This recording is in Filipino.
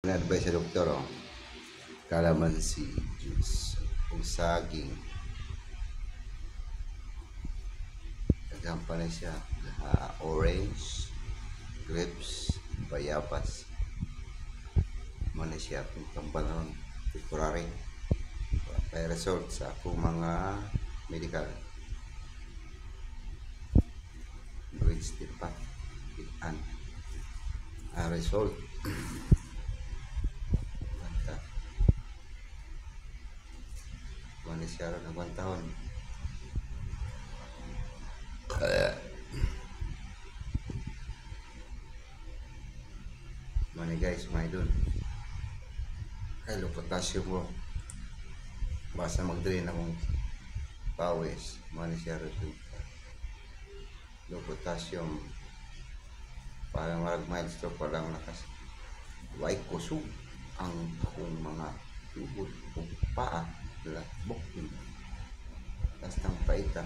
Na-advise sa doktor, oh. Calamansi juice, o saging. Nagampa na siya. Orange, grapes, bayabas. Muna siya kung tambalan temporary. May result sa akong mga medical. Grades din pa. Result. Muna siya rin ng 1 taon. Muna guys, may idol. Kaya low potassium mo. Basta mag-drain akong pawis. Muna siya rin. Low potassium. Para marag milestone pa lang nakas. Huwag kusog ang akong mga tubod o paa. Bok. Tapos ng paita.